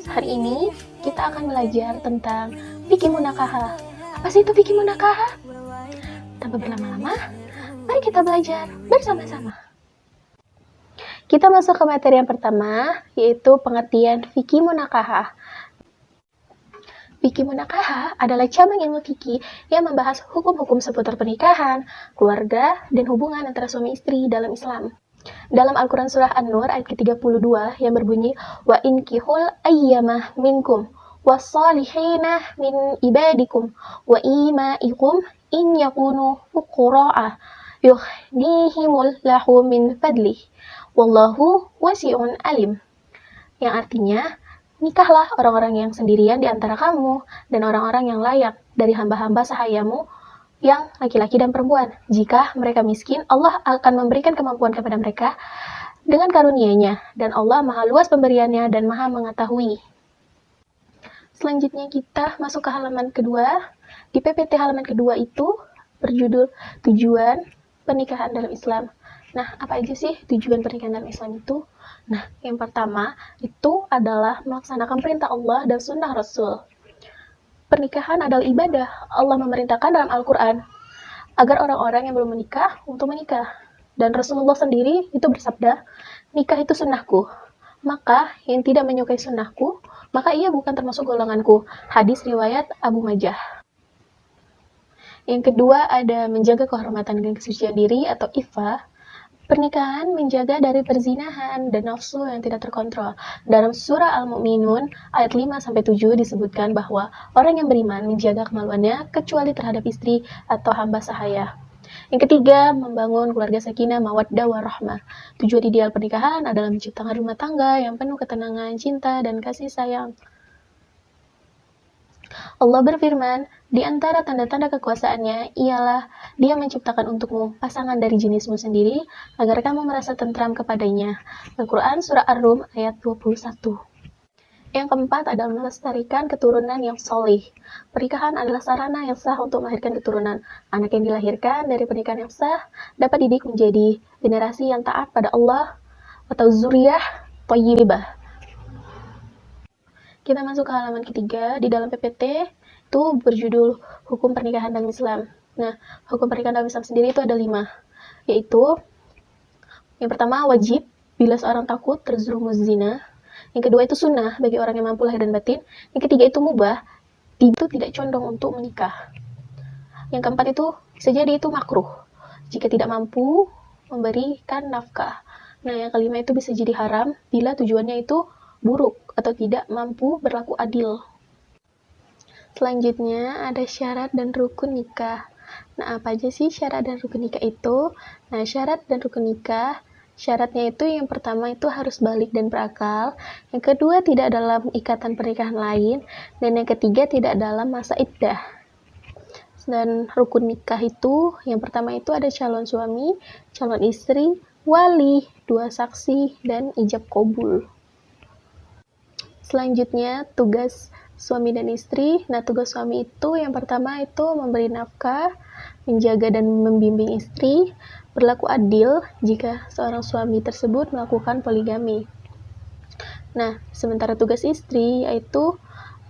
Hari ini kita akan belajar tentang fikih munakaha. Apa sih itu fikih munakaha? Tanpa berlama-lama, mari kita belajar bersama-sama. Kita masuk ke materi yang pertama, yaitu pengertian fikih munakaha. Fikih munakaha adalah cabang ilmu fikih yang membahas hukum-hukum seputar pernikahan, keluarga, dan hubungan antara suami istri dalam Islam. Dalam Al-Quran Surah An-Nur ayat ke-32 yang berbunyi wa inkihul ayyamah minkum wassalihina min ibadikum wa imaikum in yakunu fuqara'a yughnihimul lahu min fadlih wallahu wasi'un alim, yang artinya nikahlah orang-orang yang sendirian di antara kamu dan orang-orang yang layak dari hamba-hamba sahayamu yang laki-laki dan perempuan. Jika mereka miskin, Allah akan memberikan kemampuan kepada mereka dengan karunia-Nya, dan Allah maha luas pemberiannya dan maha mengetahui. Selanjutnya kita masuk ke halaman kedua. Di PPT halaman kedua itu berjudul tujuan pernikahan dalam Islam. Nah, apa aja sih tujuan pernikahan dalam Islam itu? Nah, yang pertama itu adalah melaksanakan perintah Allah dan sunnah Rasul. Pernikahan adalah ibadah. Allah memerintahkan dalam Al-Quran agar orang-orang yang belum menikah untuk menikah. Dan Rasulullah sendiri itu bersabda, nikah itu sunnahku. Maka yang tidak menyukai sunnahku, maka ia bukan termasuk golonganku. Hadis riwayat Abu Majah. Yang kedua ada menjaga kehormatan dan kesucian diri atau iffah. Pernikahan menjaga dari perzinahan dan nafsu yang tidak terkontrol. Dalam surah Al-Mu'minun ayat 5-7 disebutkan bahwa orang yang beriman menjaga kemaluannya kecuali terhadap istri atau hamba sahaya. Yang ketiga, membangun keluarga sakinah, mawaddah, warahmah. Tujuan ideal pernikahan adalah menciptakan rumah tangga yang penuh ketenangan, cinta, dan kasih sayang. Allah berfirman, di antara tanda-tanda kekuasaannya ialah Dia menciptakan untukmu pasangan dari jenismu sendiri agar kamu merasa tentram kepadanya. Al-Quran Surah Ar-Rum ayat 21. Yang keempat adalah melestarikan keturunan yang solih. Pernikahan adalah sarana yang sah untuk melahirkan keturunan. Anak yang dilahirkan dari pernikahan yang sah dapat didik menjadi generasi yang taat pada Allah atau zuriyah thayyibah. Kita masuk ke halaman ketiga. Di dalam PPT itu berjudul hukum pernikahan dalam Islam. Nah, hukum pernikahan dalam Islam sendiri itu ada 5, yaitu yang pertama wajib bila seorang takut terjerumus zina. Yang kedua itu sunnah bagi orang yang mampu lahir dan batin. Yang ketiga itu mubah, itu tidak condong untuk menikah. Yang keempat itu bisa jadi itu makruh jika tidak mampu memberikan nafkah. Nah, yang kelima itu bisa jadi haram bila tujuannya itu buruk atau tidak mampu berlaku adil. Selanjutnya ada syarat dan rukun nikah. Nah, apa aja sih syarat dan rukun nikah itu? Nah, syarat dan rukun nikah, syaratnya itu yang pertama itu harus balik dan berakal, yang kedua tidak dalam ikatan pernikahan lain, dan yang ketiga tidak dalam masa iddah. Dan rukun nikah itu, yang pertama itu ada calon suami, calon istri, wali, 2 saksi, dan ijab qabul. Selanjutnya tugas suami dan istri. Nah, tugas suami itu yang pertama itu memberi nafkah, menjaga dan membimbing istri, berlaku adil jika seorang suami tersebut melakukan poligami. Nah, sementara tugas istri yaitu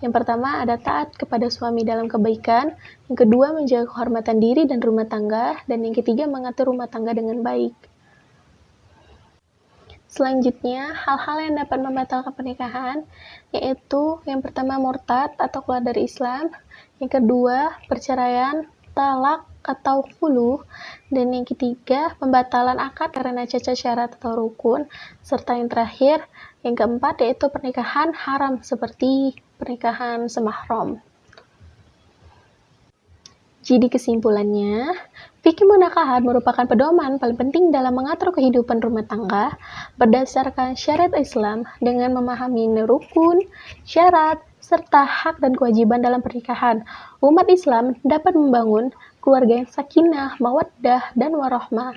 yang pertama ada taat kepada suami dalam kebaikan, yang kedua menjaga kehormatan diri dan rumah tangga, dan yang ketiga mengatur rumah tangga dengan baik. Selanjutnya, hal-hal yang dapat membatalkan pernikahan, yaitu yang pertama murtad atau keluar dari Islam, yang kedua perceraian, talak atau khulu, dan yang ketiga pembatalan akad karena cacat syarat atau rukun, serta yang terakhir, yang keempat yaitu pernikahan haram seperti pernikahan semahram. Jadi kesimpulannya, fikih munakahat merupakan pedoman paling penting dalam mengatur kehidupan rumah tangga berdasarkan syariat Islam dengan memahami rukun, syarat, serta hak dan kewajiban dalam pernikahan. Umat Islam dapat membangun keluarga yang sakinah, mawaddah, dan warahmah.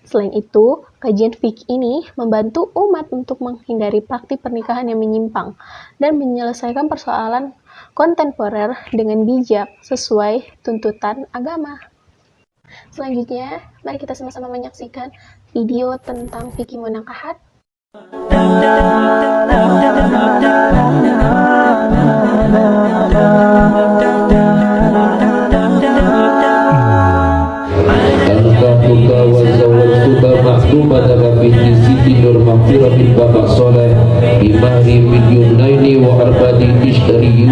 Selain itu, kajian fikih ini membantu umat untuk menghindari praktik pernikahan yang menyimpang dan menyelesaikan persoalan kontemporer dengan bijak sesuai tuntutan agama. Selanjutnya, mari kita sama-sama menyaksikan video tentang fikih munakahat. باليمنين وأربد تشتريون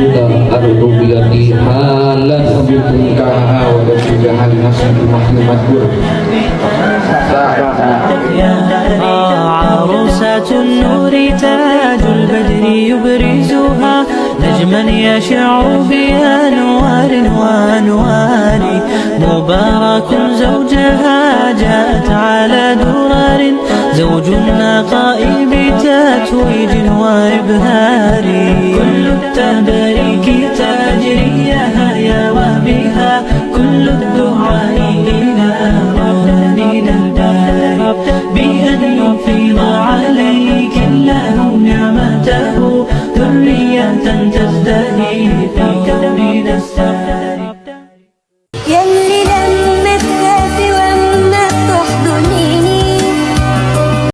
الربية حالا Bukaha wa sudahan nasib mahlumatur. عروسة النور تاج البدر يبرزها نجما يشع بأنوار وأنوار مبارك زوجها جاءت على درر زوج النقاء بتتويج وإبهار كل التباريك